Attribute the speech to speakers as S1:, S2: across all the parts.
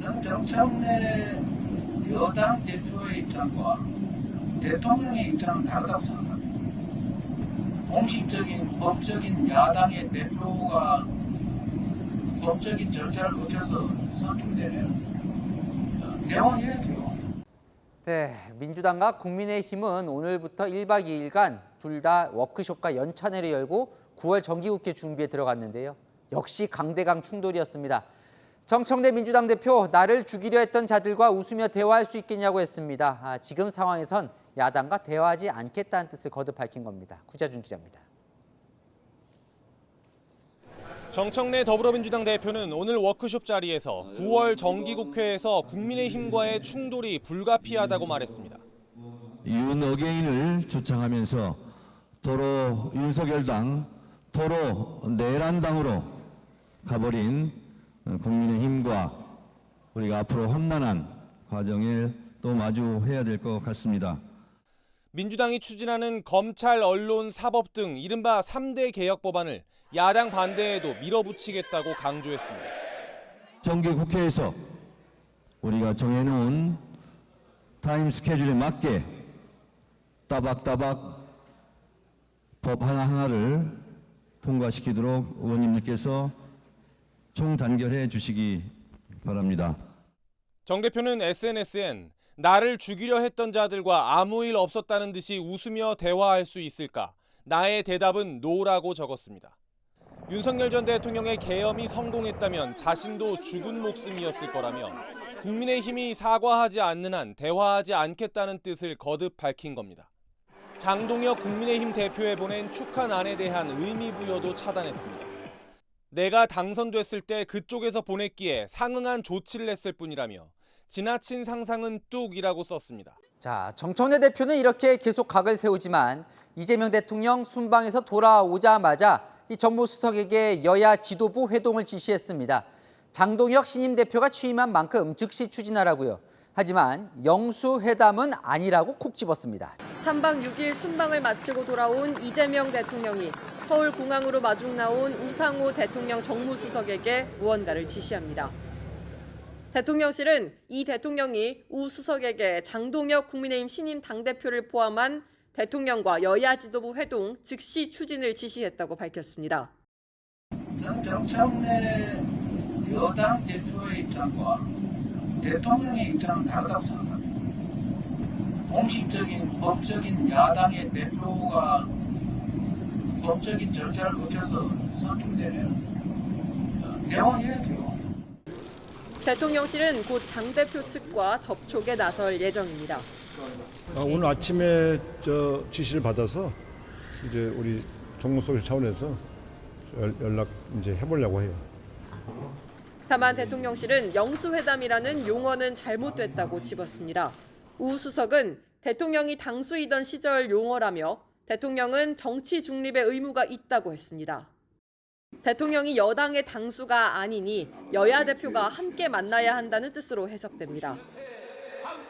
S1: 저는 정청래 여당 대표의 입장과 대통령의 입장은 다르다고 생각합니다. 공식적인 법적인 야당의 대표가 법적인 절차를 거쳐서 선출되면 대화해야죠.
S2: 네, 민주당과 국민의힘은 오늘부터 1박 2일간 둘 다 워크숍과 연찬회를 열고 9월 정기국회 준비에 들어갔는데요. 역시 강대강 충돌이었습니다. 정청래 민주당 대표, 나를 죽이려 했던 자들과 웃으며 대화할 수 있겠냐고 했습니다. 지금 상황에선 야당과 대화하지 않겠다는 뜻을 거듭 밝힌 겁니다. 구자준 기자입니다.
S3: 정청래 더불어민주당 대표는 오늘 워크숍 자리에서 9월 정기국회에서 국민의힘과의 충돌이 불가피하다고 말했습니다.
S4: 윤 어게인을 주창하면서 도로 윤석열당, 도로 내란당으로 가버린 국민의힘과 우리가 앞으로 험난한 과정을 또 마주해야 될 것 같습니다.
S3: 민주당이 추진하는 검찰, 언론, 사법 등 이른바 3대 개혁 법안을 야당 반대에도 밀어붙이겠다고 강조했습니다.
S4: 정기국회에서 우리가 정해놓은 타임 스케줄에 맞게 따박따박 법 하나하나를 통과시키도록 의원님들께서 총단결해 주시기 바랍니다.
S3: 정 대표는 SNS엔 나를 죽이려 했던 자들과 아무 일 없었다는 듯이 웃으며 대화할 수 있을까? 나의 대답은 노라고 적었습니다. 윤석열 전 대통령의 계엄이 성공했다면 자신도 죽은 목숨이었을 거라며 국민의힘이 사과하지 않는 한 대화하지 않겠다는 뜻을 거듭 밝힌 겁니다. 장동혁 국민의힘 대표에 보낸 축하난에 대한 의미 부여도 차단했습니다. 내가 당선됐을 때 그쪽에서 보냈기에 상응한 조치를 했을 뿐이라며 지나친 상상은 뚝이라고 썼습니다.
S2: 자, 정청래 대표는 이렇게 계속 각을 세우지만 이재명 대통령 순방에서 돌아오자마자 이 정무수석에게 여야 지도부 회동을 지시했습니다. 장동혁 신임 대표가 취임한 만큼 즉시 추진하라고요. 하지만 영수회담은 아니라고 콕 집었습니다.
S5: 3박 6일 순방을 마치고 돌아온 이재명 대통령이 서울공항으로 마중 나온 우상호 대통령 정무수석에게 무언가를 지시합니다. 대통령실은 이 대통령이 우 수석에게 장동혁 국민의힘 신임 당대표를 포함한 대통령과 여야 지도부 회동 즉시 추진을 지시했다고 밝혔습니다.
S1: 저는 정청래 여당 대표의 입장과 대통령의 입장은 다르다고 생각합니다. 공식적인 법적인 야당의 대표가 법적인 절차를 거쳐서 선출되면 대화해야죠.
S5: 대통령실은 곧 당대표 측과 접촉에 나설 예정입니다.
S6: 오늘 아침에 지시를 받아서 이제 우리 정무수석 차원에서 연락 이제 해보려고 해요.
S5: 다만 대통령실은 영수회담이라는 용어는 잘못됐다고 집었습니다. 우 수석은 대통령이 당수이던 시절 용어라며 대통령은 정치 중립의 의무가 있다고 했습니다. 대통령이 여당의 당수가 아니니 여야 대표가 함께 만나야 한다는 뜻으로 해석됩니다.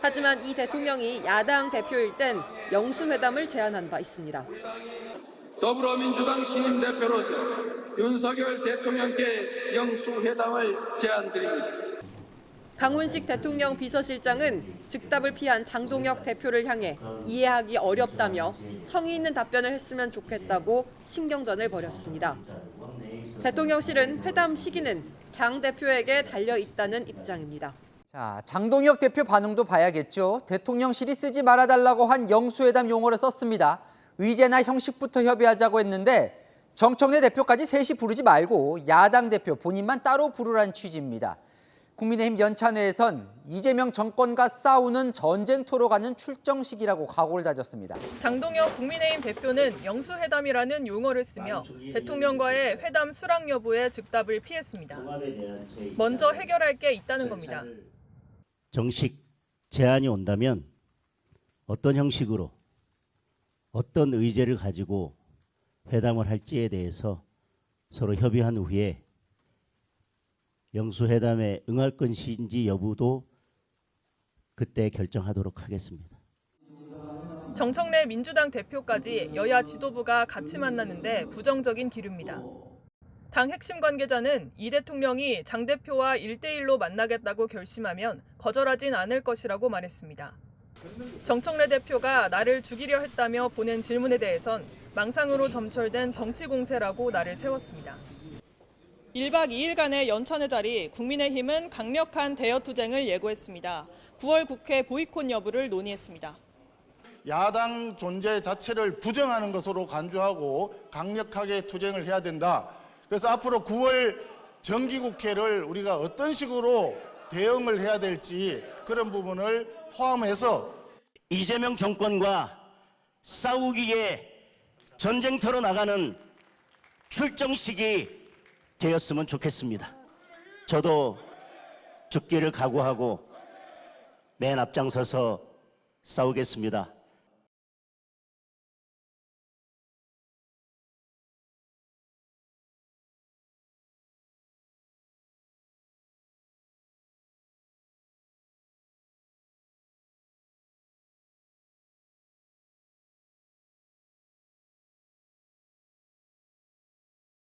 S5: 하지만 이 대통령이 야당 대표일 땐 영수회담을 제안한 바 있습니다.
S7: 더불어민주당 신임 대표로서 윤석열 대통령께 영수회담을 제안드립니다.
S5: 강훈식 대통령 비서실장은 즉답을 피한 장동혁 대표를 향해 이해하기 어렵다며 성의 있는 답변을 했으면 좋겠다고 신경전을 벌였습니다. 대통령실은 회담 시기는 장 대표에게 달려 있다는 입장입니다.
S2: 자, 장동혁 대표 반응도 봐야겠죠. 대통령실이 쓰지 말아달라고 한 영수회담 용어를 썼습니다. 의제나 형식부터 협의하자고 했는데 정청래 대표까지 셋이 부르지 말고 야당 대표 본인만 따로 부르라는 취지입니다. 국민의힘 연찬회에선 이재명 정권과 싸우는 전쟁터로 가는 출정식이라고 각오를 다졌습니다.
S8: 장동혁 국민의힘 대표는 영수회담이라는 용어를 쓰며 대통령과의 회담 수락 여부에 즉답을 피했습니다. 먼저 해결할 게 있다는 겁니다.
S9: 정식 제안이 온다면 어떤 형식으로 어떤 의제를 가지고 회담을 할지에 대해서 서로 협의한 후에 영수회담에 응할 것인지 여부도 그때 결정하도록 하겠습니다.
S8: 정청래 민주당 대표까지 여야 지도부가 같이 만났는데 부정적인 기류입니다. 당 핵심 관계자는 이 대통령이 장 대표와 1대1로 만나겠다고 결심하면 거절하진 않을 것이라고 말했습니다. 정청래 대표가 나를 죽이려 했다며 보낸 질문에 대해선 망상으로 점철된 정치 공세라고 나를 세웠습니다. 1박 2일간의 연찬회 자리, 국민의힘은 강력한 대여투쟁을 예고했습니다. 9월 국회 보이콧 여부를 논의했습니다.
S10: 야당 존재 자체를 부정하는 것으로 간주하고 강력하게 투쟁을 해야 된다. 그래서 앞으로 9월 정기국회를 우리가 어떤 식으로 대응을 해야 될지 그런 부분을 포함해서
S9: 이재명 정권과 싸우기에 전쟁터로 나가는 출정식이 되었으면 좋겠습니다. 저도 죽기를 각오하고 맨 앞장서서 싸우겠습니다.